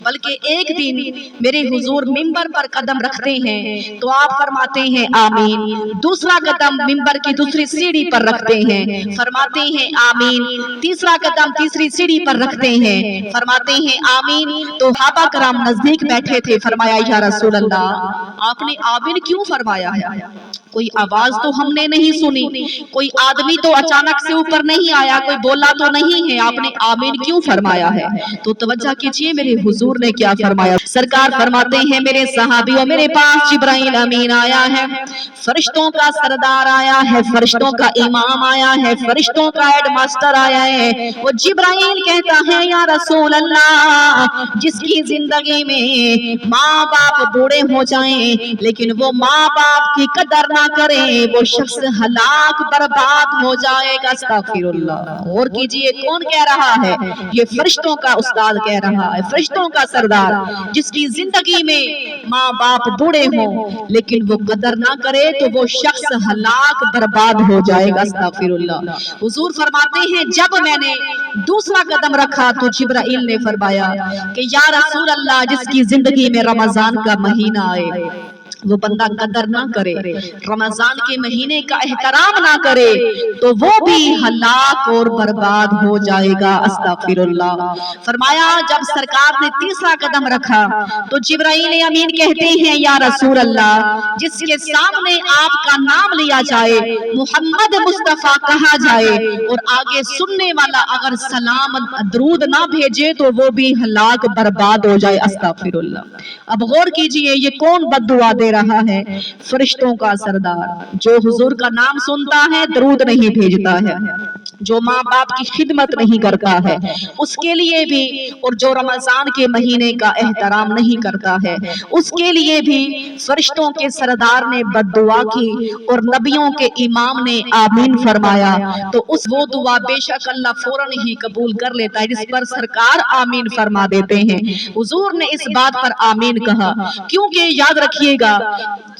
बल्कि एक दिन मेरे हुजूर मिंबर पर कदम रखते हैं तो आप फरमाते हैं आमीन, दूसरा कदम मिंबर की दूसरी सीढ़ी पर रखते हैं, फरमाते हैं आमीन, तीसरा कदम तीसरी सीढ़ी पर रखते हैं, फरमाते हैं आमीन। तो सहाबा कराम नजदीक बैठे थे, फरमाया या रसूल अल्लाह आपने आमीन क्यों फरमाया है? कोई आवाज तो हमने नहीं सुनी, कोई आदमी तो अचानक से ऊपर नहीं आया, कोई बोला तो नहीं है, आपने आमीन क्यों फरमाया है? तो तवज्जो कीजिए मेरे हुजूर ने क्या फरमाया। सरकार फरमाते हैं मेरे सहाबियों, मेरे पास जिब्राइल अमीन आया है, फरिश्तों का सरदार आया है, फरिश्तों का इमाम आया है, फरिश्तों का हेडमास्टर आया है। वो जिब्राइल कहता है या रसूल अल्लाह, जिसकी जिंदगी में माँ बाप बूढ़े हो जाएं लेकिन वो माँ बाप की कदर ना करे, वो शख्स हलाक बर्बाद हो जाएगा। अस्तगफिरुल्लाह। और कीजिए कौन कह रहा है? ये फरिश्तों का उस्ताद कह रहा है, फरिश्तों का सरदार, जिसकी जिंदगी में माँ बाप बूढ़े हो लेकिन वो कदर ना करे तो वो शख्स हलाक बर्बाद हो जाएगा। अस्तगफिरुल्लाह। हुजूर फरमाते हैं जब मैंने दूसरा कदम रखा तो जिब्राइल ने फरमाया कि या रसूल अल्लाह, जिसकी जिंदगी में रमजान का महीना आए वो बंदा कदर ना करे, रमजान के महीने का एहतराम ना करे तो वो भी हलाक और बर्बाद हो जाएगा। अस्तगफिरुल्लाह। फरमाया जब सरकार ने तीसरा कदम रखा तो जिब्राइल अमीन कहते हैं या रसूल अल्लाह, जिसके सामने आपका नाम लिया जाए, मोहम्मद मुस्तफा कहा जाए और आगे सुनने वाला अगर सलाम दरूद ना भेजे तो वो भी हलाक बर्बाद हो जाए। अस्तगफिरुल्लाह। अब गौर कीजिए ये कौन बद्दुआ दे रहा है? फरिश्तों का सरदार, जो हुजूर का नाम सुनता है दरूद नहीं भेजता है, जो माँ बाप की खिदमत नहीं करता है उसके लिए भी, और जो रमजान के महीने का एहतराम नहीं करता है उसके लिए भी फरिश्तों के सरदार ने बद्दुआ की और नबियों के इमाम ने आमीन फरमाया। तो उस वो दुआ बेशक अल्लाह फौरन ही कबूल कर लेता है जिस पर सरकार आमीन फरमा देते हैं। हुजूर ने इस बात पर आमीन कहा क्योंकि याद रखिएगा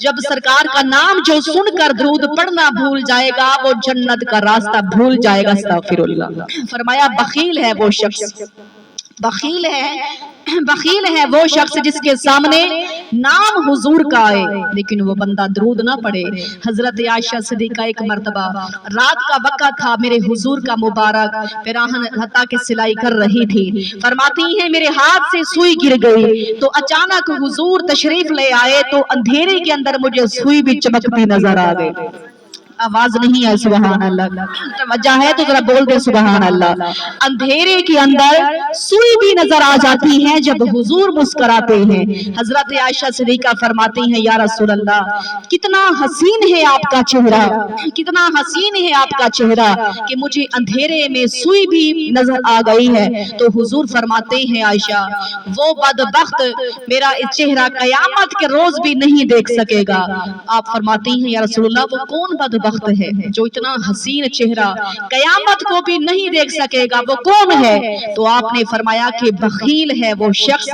जब सरकार का नाम जो सुनकर दरूद पढ़ना भूल जाएगा वो जन्नत का रास्ता भूल जाएगा। अस्तगफिरुल्लाह। फरमाया बखील है वो शख्स, बखील है वो शख्स जिसके सामने नाम हुजूर का आए लेकिन वो बंदा दरूद ना पढ़े। हजरत आयशा सिद्दीका एक मर्तबा रात का वक्त था, मेरे हुजूर का मुबारक पिराहन हता के सिलाई कर रही थी, फरमाती हैं मेरे हाथ से सुई गिर गई तो अचानक हुजूर तशरीफ ले आए तो अंधेरे के अंदर मुझे सुई भी चमकती नजर आ गई। आवाज नहीं है सुबहान अल्लाह, तवज्जो है तो जरा बोल दे सुबहान अल्लाह। अंधेरे के अंदर सुई भी नजर आ जाती है जब हुजूर मुस्कुराते हैं। हजरत आयशा सिद्दीका फरमाती हैं या रसूल अल्लाह, कितना हसीन है आपका चेहरा, कितना हसीन है आपका चेहरा कि मुझे अंधेरे में सुई भी नजर आ गई है। तो हुजूर फरमाते हैं आयशा, वो बदबख्त मेरा चेहरा कयामत के रोज भी नहीं देख सकेगा। आप फरमाती हैं या रसूल अल्लाह, वो कौन बदबख्त है जो इतना हसीन चेहरा कयामत को भी नहीं देख सकेगा, वो कौन है? तो आपने फरमाया कि बखील है वो शख्स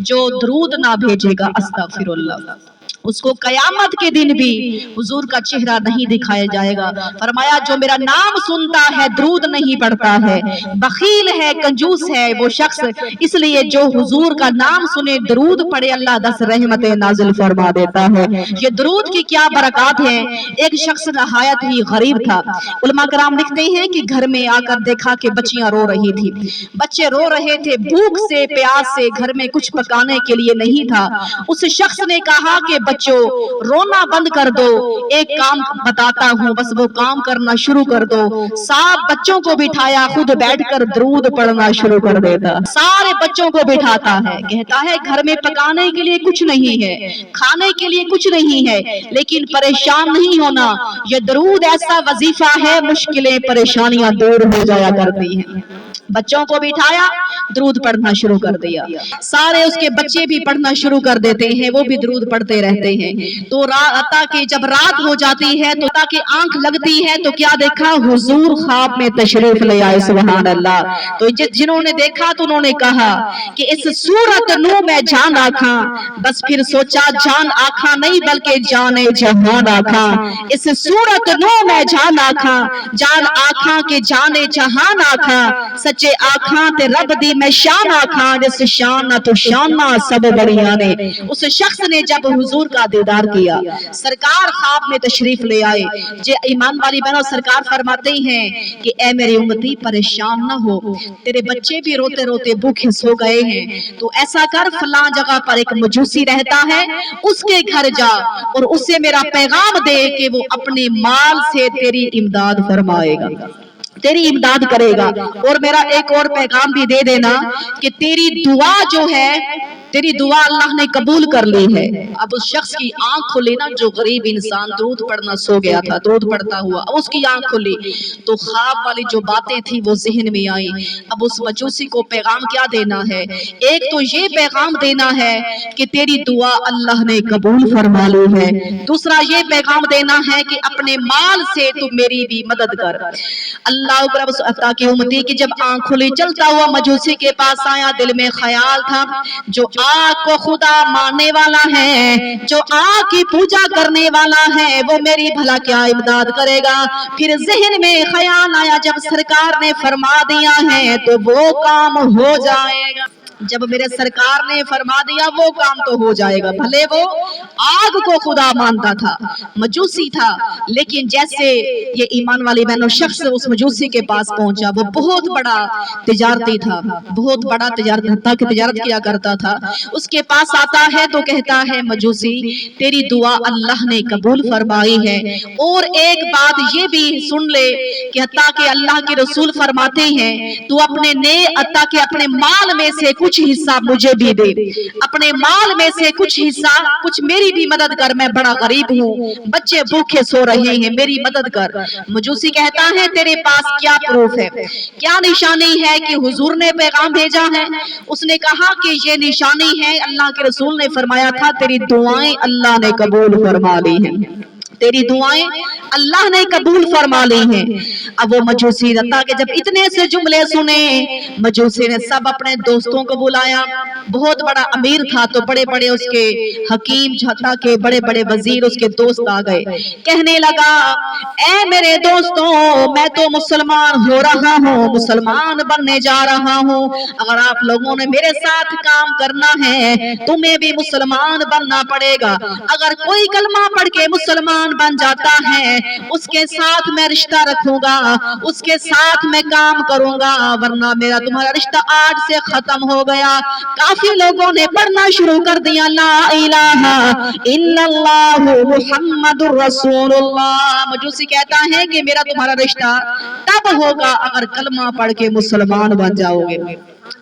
जो दरूद ना भेजेगा। अस्तगफिरुल्लाह। उसको कयामत के दिन भी हुजूर का चेहरा नहीं दिखाया जाएगा। फरमाया जो मेरा नाम सुनता है दरूद नहीं पढ़ता है, बखील है, कंजूस है वो शख्स, इसलिए जो हुजूर का नाम सुने दरूद पढ़े अल्लाह 10 रहमतें नाजिल फरमा देता है। ये दरूद की क्या बरकत है। एक शख्स नहायत ही गरीब था, उलमा कराम लिखते हैं कि घर में आकर देखा कि बच्चियां रो रही थी, बच्चे रो रहे थे भूख से प्यास से, घर में कुछ पकाने के लिए नहीं था। उस शख्स ने कहा कि बच्चों रोना बंद कर दो, एक काम बताता हूँ बस वो काम करना शुरू कर दो। सब बच्चों को बिठाया, खुद बैठकर दरूद पढ़ना शुरू कर देता, सारे बच्चों को बिठाता है, कहता है घर में पकाने के लिए कुछ नहीं है, खाने के लिए कुछ नहीं है, लेकिन परेशान नहीं होना, ये दरूद ऐसा वजीफा है मुश्किलें परेशानियां दूर हो जाया करती हैं। बच्चों को बिठाया, दरूद पढ़ना शुरू कर दिया, सारे उसके बच्चे भी पढ़ना शुरू कर देते हैं, वो भी दरूद पढ़ते रहते हैं। तो ताकि जब रात हो जाती है तो ताकि आंख लगती है तो क्या देखा, हुजूर ख्वाब में तशरीफ ले आए। सुभान अल्लाह। तो जिन्होंने देखा तो उन्होंने कहा कि इस सूरत नू मैं जान आखा, बस फिर सोचा जान आखा नहीं बल्कि जाने जहान आखा। इस सूरत नू मैं जान आखा, जान आखा के जाने जहान आखा, सच्चे आखां ते रब दी मैं शान आखां जिस शान ना तो शाना सब बढ़िया ने। उस शख्स ने जब हुजूर का दीदार किया, सरकार ख्वाब में तशरीफ ले आए। जे ईमान वाली बहनों, सरकार फरमाते हैं कि ए मेरी उम्मती परेशान ना हो, तेरे बच्चे भी रोते रोते भूखे सो गए हैं, तो ऐसा कर फलां जगह पर एक मजूसी रहता है, उसके घर जा और उससे मेरा पैगाम दे कि वो अपने माल से तेरी इमदाद फरमाएगा, तेरी इमदाद करेगा। और मेरा एक और पैगाम भी दे देना कि तेरी दुआ जो है, तेरी दुआ अल्लाह ने कबूल कर ली है। अब उस शख्स की आंख खुली ना, जो गरीब इंसान दूध पड़ना सो गया था, दूध पड़ता हुआ, अब उसकी आंख खुली तो ख्वाब वाली जो बातें थी वो जहन में आई। अब उस मजूसी को पैगाम क्या देना है? एक तो ये पैगाम देना है कि तेरी दुआ अल्लाह ने कबूल फरमा ली है। दूसरा ये पैगाम देना है कि अपने माल से तू मेरी भी मदद कर। अल्लाह की उम्मती की जब आंख खुली, चलता हुआ मजूसी के पास आया। दिल में ख्याल था, जो आग को खुदा मानने वाला है, जो आग की पूजा करने वाला है, वो मेरी भला क्या इमदाद करेगा। फिर जहन में ख्याल आया, जब सरकार ने फरमा दिया है तो वो काम हो जाएगा। जब मेरे सरकार ने फरमा दिया वो काम तो हो जाएगा। भले वो आग को खुदा मानता था, मजूसी था, लेकिन जैसे ये ईमान वाली बहनों शख्स उस मजूसी के पास पहुंचा, वो बहुत बड़ा तिजारती था, बहुत बड़ा तिजारत किया करता था। उसके पास आता है तो कहता है, मजूसी तेरी दुआ अल्लाह ने कबूल फरमाई है, और एक बात ये भी सुन ले कि हत्ता कि अल्लाह के रसूल फरमाते हैं, तू अपने अपने माल में से कुछ हिस्सा मुझे भी दे, अपने माल में से कुछ हिस्सा, कुछ मेरी भी मदद कर, मैं बड़ा गरीब हूँ, बच्चे भूखे सो रहे हैं, मेरी मदद कर। मजूसी कहता है, तेरे पास क्या प्रूफ है, क्या निशानी है कि हुजूर ने पैगाम भेजा है? उसने कहा कि ये निशानी है, अल्लाह के रसूल ने फरमाया था तेरी दुआएं अल्लाह ने कबूल फरमा ली हैं, तेरी दुआएं अल्लाह ने कबूल फरमा ली हैं। अब वो मजूसी रत्ता के जब इतने से जुमले सुने, मजूसी ने सब अपने दोस्तों को बुलाया। बहुत बड़ा अमीर था, तो बड़े बड़े उसके हकीम हत्ता के बड़े बड़े वजीर उसके दोस्त आ गए। कहने लगा, ए मेरे दोस्तों, मैं तो मुसलमान हो रहा हूँ, मुसलमान बनने जा रहा हूँ, अगर आप लोगों ने मेरे साथ काम करना है तुम्हें भी मुसलमान बनना पड़ेगा। अगर कोई कलमा पढ़ के मुसलमान बन जाता है, उसके साथ मैं रिश्ता रखूंगा, उसके साथ मैं काम करूंगा, वरना मेरा तुम्हारा रिश्ता आज से खत्म हो गया। काफी लोगों ने पढ़ना शुरू कर दिया, ला इलाहा इल्लल्लाहु मुहम्मदुर रसूलुल्लाह। मजूसी कहता है कि मेरा तुम्हारा रिश्ता तब होगा अगर कलमा पढ़ के मुसलमान बन जाओगे।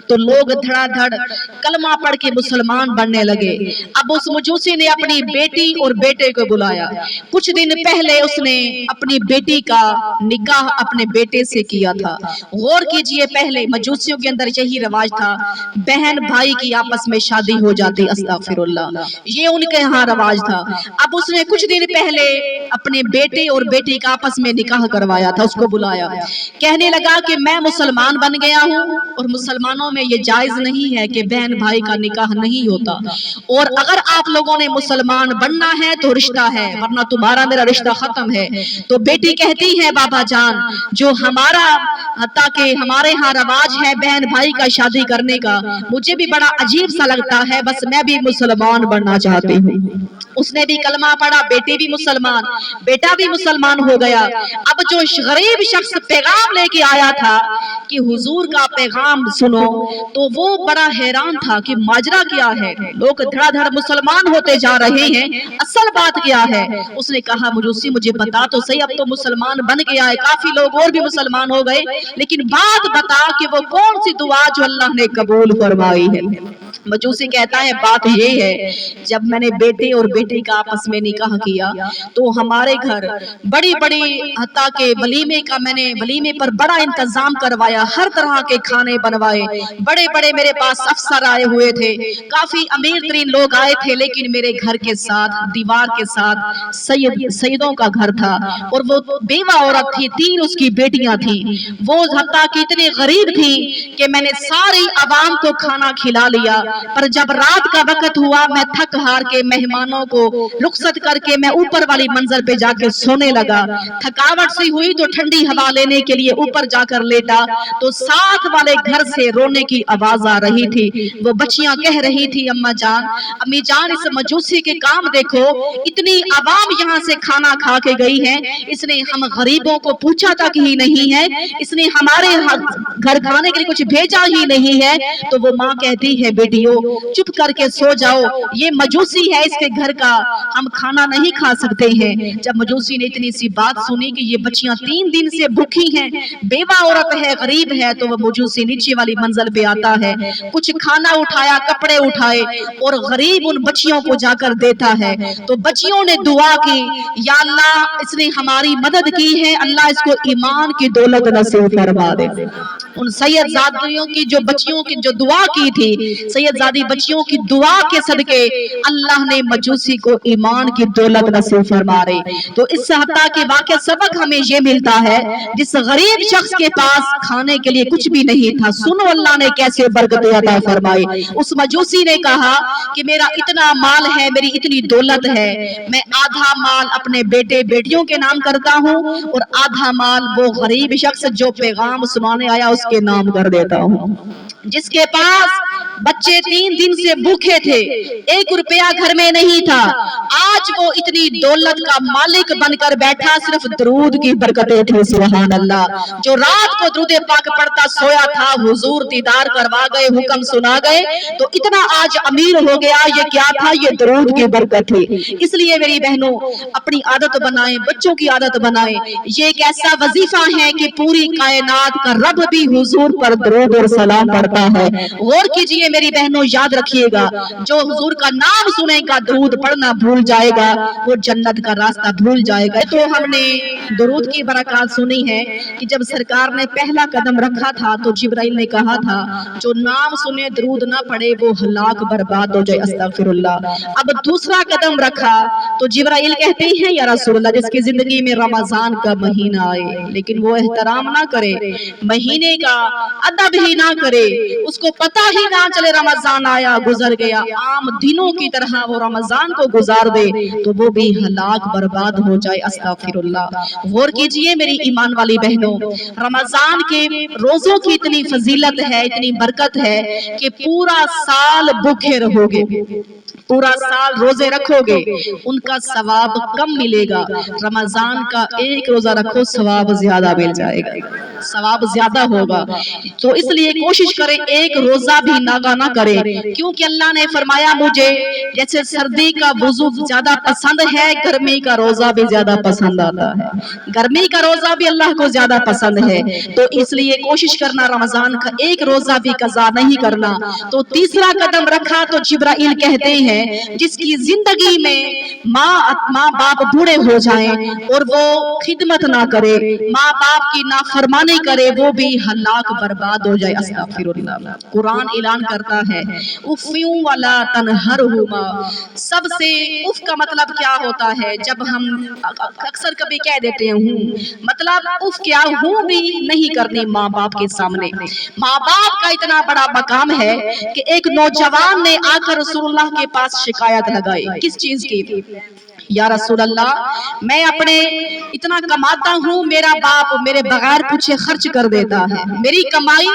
तो लोग धड़ाधड़ कलमा पढ़ के मुसलमान बनने लगे। अब उस मजूसी ने अपनी बेटी और बेटे को बुलाया। कुछ दिन पहले उसने अपनी बेटी का निकाह अपने बेटे से किया था। गौर कीजिए, पहले मजूसियों के अंदर यही रिवाज था, बहन भाई की आपस में शादी हो जाती, अस्तगफिरुल्लाह, ये उनके यहाँ रिवाज था। अब उसने कुछ दिन पहले अपने बेटे और बेटी का आपस में निकाह करवाया था, उसको बुलाया। कहने लगा कि मैं मुसलमान बन गया हूँ और मुसलमानों में ये जायज नहीं है कि बहन भाई का निकाह नहीं होता, और अगर आप लोगों ने मुसलमान बनना है तो रिश्ता है, वरना तुम्हारा मेरा रिश्ता खत्म है। तो बेटी कहती है, बाबा जान, जो हमारा हत्ता के हमारे यहाँ रवाज है बहन भाई का शादी करने का, मुझे भी बड़ा अजीब सा लगता है, बस मैं भी मुसलमान बनना चाहती हूँ। उसने भी कलमा पढ़ा, बेटी भी मुसलमान, बेटा भी मुसलमान हो गया। अब जो गरीब शख्स पैगाम लेके आया था कि हुजूर का पैगाम सुनो, तो वो बड़ा हैरान था कि माजरा क्या है, लोग धड़ाधड़ मुसलमान होते जा रहे हैं, असल बात क्या है। उसने कहा, मजूसी मुझे बता तो सही, अब तो मुसलमान बन गया है, काफी लोग और भी मुसलमान हो गए, लेकिन बात बता कि वो कौन सी दुआ जो अल्लाह ने कबूल फरमाई है। मजूसी कहता है, बात ये है, जब मैंने बेटे और बेटी का आपस में निकाह किया तो हमारे घर बड़ी बड़ी हत्ता के वलीमे पर बड़ा इंतजाम करवाया, हर तरह के खाने बनवाए, बड़े बड़े मेरे पास अफसर आए हुए थे, काफी अमीर तरीन लोग आए थे, लेकिन मेरे घर के साथ दीवार के साथ सैयदों का घर था, और वो बेवा औरत थी, 3 उसकी बेटियां थी। वो हत्ता की इतनी गरीब थी कि मैंने सारी आवाम को खाना खिला लिया, पर जब रात का वक्त हुआ मैं थक हार के मेहमानों को रुखसत करके मैं ऊपर वाली मंजिल पे जाके सोने लगा। थकावट सी हुई तो ठंडी हवा लेने के लिए ऊपर जाकर लेटा तो साथ वाले घर से रोने की आवाज आ रही थी। वो बच्चियां कह रही थी, अम्मा जान, अम्मी जान, इस मजूसी के काम देखो, इतनी आवाम यहाँ से खाना खा के गई है, इसने हम गरीबों को पूछा तक ही नहीं है, इसने हमारे घर खाने के लिए कुछ भेजा ही नहीं है। तो वो माँ कहती है, बेटियों चुप करके सो जाओ, ये मजूसी है, इसके घर का हम खाना नहीं खा सकते हैं। जब मजूसी ने इतनी सी बात सुनी कि ये बच्चियां 3 दिन से भूखी हैं, बेवा औरत है, गरीब है, तो वो मजूसी नीचे वाली मंजिल पे आता है, कुछ खाना उठाया, कपड़े उठाए और गरीब उन बच्चियों को जाकर देता है। तो बच्चियों ने दुआ की, या अल्लाह इसने हमारी मदद की है, अल्लाह इसको ईमान की दौलत नसीब फरमा दे। उन सैयदजादियों की जो बच्चियों की जो दुआ की थी, सैयदजादी बच्चियों की दुआ के सदके अल्लाह ने मजूसी को ईमान की दौलत नसीब फरमा रही। तो इस सहाबा के वाक़या सबक हमें ये मिलता है, जिस गरीब शख्स के पास खाने के लिए कुछ भी नहीं था, सुनो अल्लाह ने कैसे बरकत अता फरमाई। उस मजूसी ने कहा कि मेरा इतना माल है, मेरी इतनी दौलत है, मैं आधा माल अपने बेटे बेटियों के नाम करता हूँ और आधा माल वो गरीब शख्स जो पैगाम सुनाने आया उसके नाम कर देता हूँ। जिसके पास बच्चे 3 दिन से भूखे थे, 1 रुपया घर में नहीं था, आज वो इतनी दौलत का मालिक बनकर बैठा, सिर्फ दरूद की बरकतें थी। सुभान अल्लाह। जो रात को दरूद पाक पढ़ता सोया था, हुजूर दीदार करवा गए, हुक्म सुना गए, तो इतना आज अमीर हो गया। ये क्या था? ये दरूद की बरकत थी। इसलिए मेरी बहनों अपनी आदत बनाएं, बच्चों की आदत बनाएं। ये एक ऐसा वजीफा है कि पूरी कायनात का रब भी हुजूर पर दरूद और सलाम पढ़ता है। गौर कीजिए मेरी बहनों, याद रखिएगा, जो हुजूर का नाम सुनेगा, दरूद पढ़ना भूल जाएगा, वो जन्नत का रास्ता भूल जाएगा। तो हमने दरूद की बरकत सुनी है कि जब सरकार ने पहला कदम रखा था तो जिब्राइल ने कहा था, जो नाम सुने दरूद ना पढ़े वो हलाक बर्बाद हो जाए, अस्तगफिरुल्लाह। अब दूसरा कदम रखा तो जिब्राइल कहते हैं, या रसूलल्लाह, जिसकी जिंदगी में रमजान का महीना आए लेकिन वो एहतराम ना करे, महीने का अदब ही ना करे, उसको पता ही ना चले रमजान आया गुजर गया, आम दिनों की तरह वो रमजान को गुजार दे, तो वो भी हलाक बर्बाद हो जाए, अस्तगफिरुल्लाह। गौर कीजिए मेरी ईमान वाली बहनों, रमजान के रोजों की इतनी फजीलत है, इतनी बरकत है कि पूरा साल भूखे रहोगे, पूरा साल रोजे रखोगे, उनका सवाब कम मिलेगा। रमजान का एक रोजा रखो, सवाब ज्यादा मिल जाएगा, सवाब ज्यादा होगा। तो इसलिए कोशिश करें एक रोजा भी नागा ना करें, क्योंकि अल्लाह ने फरमाया, मुझे जैसे सर्दी का वुजू ज्यादा पसंद है, गर्मी का रोजा भी ज्यादा पसंद आता है, गर्मी का रोजा भी अल्लाह को ज्यादा पसंद है। तो इसलिए कोशिश करना रमजान का एक रोजा भी कज़ा नहीं करना। तो तीसरा कदम रखा तो जिब्राइल कहते हैं, जिसकी जिंदगी में माँ बाप बूढ़े हो जाएं और वो खिदमत ना करे, माँ बाप की नाफरमानी करे, वो भी हलाक बर्बाद हो जाए, अस्तगफिरुल्लाह। कुरान ऐलान करता है, उफ़्यूं वला तनहरहुमा। सबसे उफ का मतलब क्या होता है? जब हम अक्सर कभी कह देते हैं मतलब उफ क्या, हूं भी नहीं करनी माँ बाप के सामने। माँ बाप का इतना बड़ा मकाम है कि एक नौजवान ने आकर रसूलुल्लाह के पास शिकायत लगाई, किस चीज की? या रसूल अल्लाह, मैं अपने इतना कमाता हूँ, मेरा बाप मेरे बगैर पूछे खर्च कर देता है, मेरी कमाई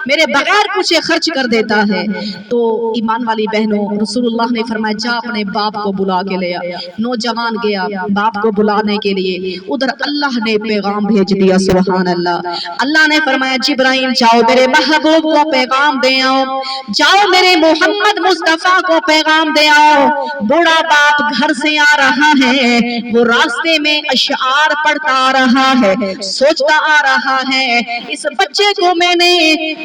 मेरे बगैर पूछे खर्च कर देता है। तो ईमान वाली बहनों, रसूलुल्लाह ने फरमाया, जा अपने बाप को बुला के ले आ। नौजवान गया बाप को बुलाने के लिए, उधर अल्लाह ने पैगाम भेज दिया। सुभान अल्लाह। अल्लाह ने फरमाया, जिब्राइल जाओ मेरे महबूब को पैगाम दे आओ, जाओ मेरे मोहम्मद मुस्तफा को पैगाम दे आओ, बूढ़ा बाप घर से आ रहा है, वो रास्ते में अशआर पढ़ता आ रहा है, सोचता आ रहा है, इस बच्चे को मैंने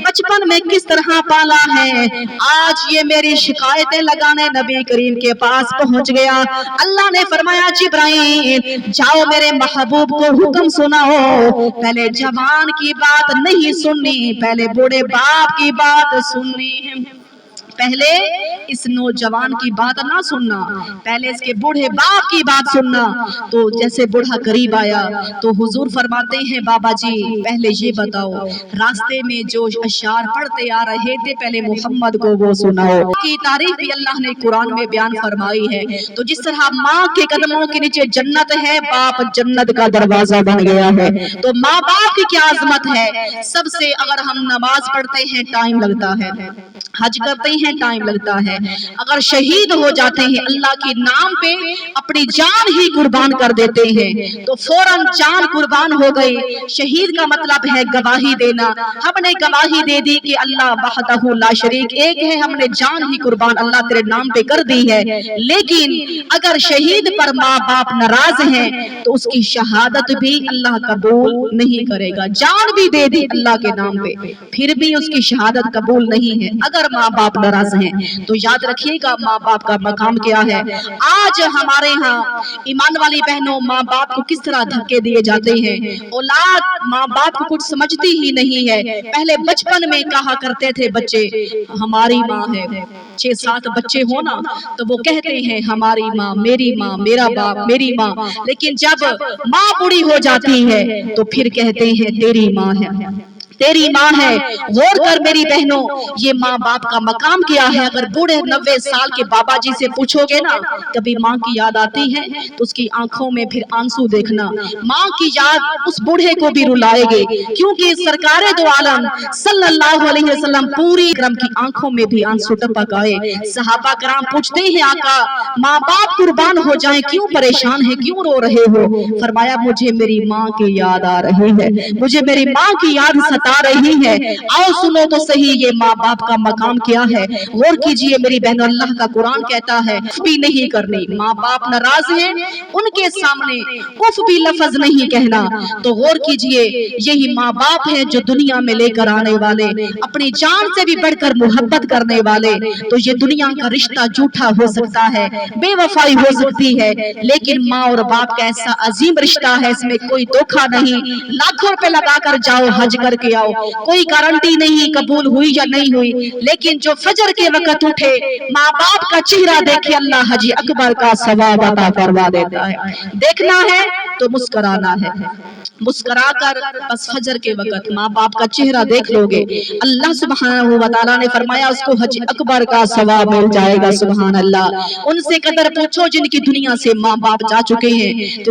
बचपन में किस तरह पाला है, आज ये मेरी शिकायतें लगाने नबी करीम के पास पहुंच गया। अल्लाह ने फरमाया, जिब्राइल जाओ मेरे महबूब को हुक्म सुनाओ, पहले जवान की बात नहीं सुननी, पहले बूढ़े बाप की बात सुननी है। पहले इस नौजवान की बात ना सुनना, पहले इसके बूढ़े बाप की बात सुनना। तो जैसे बूढ़ा करीब आया तो हुजूर फरमाते हैं, बाबा जी पहले ये बताओ, रास्ते में जो अशार पढ़ते आ रहे थे पहले मोहम्मद को वो सुनाओ। की तारीफ भी अल्लाह ने कुरान में बयान फरमाई है। तो जिस तरह माँ के कदमों के नीचे जन्नत है, बाप जन्नत का दरवाजा बन गया है। तो माँ बाप की क्या अजमत है। सबसे अगर हम नमाज पढ़ते हैं टाइम लगता है, हज करते हैं टाइम लगता है, अगर शहीद हो जाते हैं अल्लाह के नाम पे अपनी जान ही कुर्बान कर देते हैं तो फौरन जान कुर्बान हो गई। शहीद का मतलब है गवाही देना। हमने गवाही दे दी कि अल्लाह वहदहू ला शरीक एक है, हमने जान ही कुर्बान अल्लाह तेरे नाम पे कर दी है। लेकिन अगर शहीद पर माँ बाप नाराज हैं तो उसकी शहादत भी अल्लाह कबूल नहीं करेगा। जान भी दे दी अल्लाह के नाम पे, फिर भी उसकी शहादत कबूल नहीं है अगर माँ बाप नाराज हैं। तो याद रखिएगा माँ बाप का मकाम क्या है। आज हमारे यहाँ ईमान वाली बहनों, माँ बाप को किस तरह धक्के दिए जाते हैं। औलाद माँ बाप को कुछ समझती ही नहीं है। पहले बचपन में कहा करते थे बच्चे हमारी माँ है, 6-7 बच्चे हो ना तो वो कहते हैं हमारी माँ, मेरी माँ, मेरा बाप, मेरी माँ। लेकिन जब माँ बूढ़ी हो जाती है तो फिर कहते हैं तेरी माँ है, तेरी माँ है। गौर कर मेरी बहनों, ये माँ बाप का मकाम क्या है। अगर बूढ़े 90 साल के बाबा जी से पूछोगे ना कभी माँ की याद आती है तो उसकी आंखों में फिर आंसू देखना, माँ की याद उस बूढ़े को भी रुलाएगी। क्योंकि सरकारे दो आलम सल्लल्लाहु अलैहि वसल्लम पूरी करम की आंखों में भी आंसू टपक आए। सहाबा कराम पूछते हैं आका माँ बाप कुर्बान हो जाए क्यों परेशान है, क्यों रो रहे हो। फरमाया मुझे मेरी माँ की याद आ रही है, मुझे मेरी माँ की याद सता रही है। आओ सुनो तो सही ये माँ बाप का मकाम क्या है। गौर कीजिए मेरी बहनों, अल्लाह का कुरान कहता है उफ भी नहीं करनी। माँ बाप नाराज हैं उनके सामने उफ भी लफ्ज नहीं कहना। तो गौर कीजिए यही माँ बाप है जो दुनिया में लेकर आने वाले, अपनी जान से भी बढ़कर मोहब्बत करने वाले। तो ये दुनिया का रिश्ता झूठा हो सकता है, बेवफाई हो सकती है, लेकिन माँ और बाप का ऐसा अजीम रिश्ता है, इसमें कोई धोखा नहीं। लाखों रुपए लगाकर जाओ हज करके आओ, कोई गारंटी नहीं कबूल हुई या नहीं हुई। लेकिन जो फजर के वक्त उठे माँ बाप का चेहरा देखे अल्लाह हज अकबर का सवाब अता फरमा देता है। देखना है तो मुस्कुराना है, मुस्कुरा कर बस फजर के वक्त माँ बाप का चेहरा देख लोगे अल्लाह सुब्हानहू व तआला ने फरमाया उसको हज अकबर का सवाब मिल जाएगा। सुभान अल्लाह। उनसे कदर पूछो जिनकी दुनिया से माँ बाप जा चुके हैं।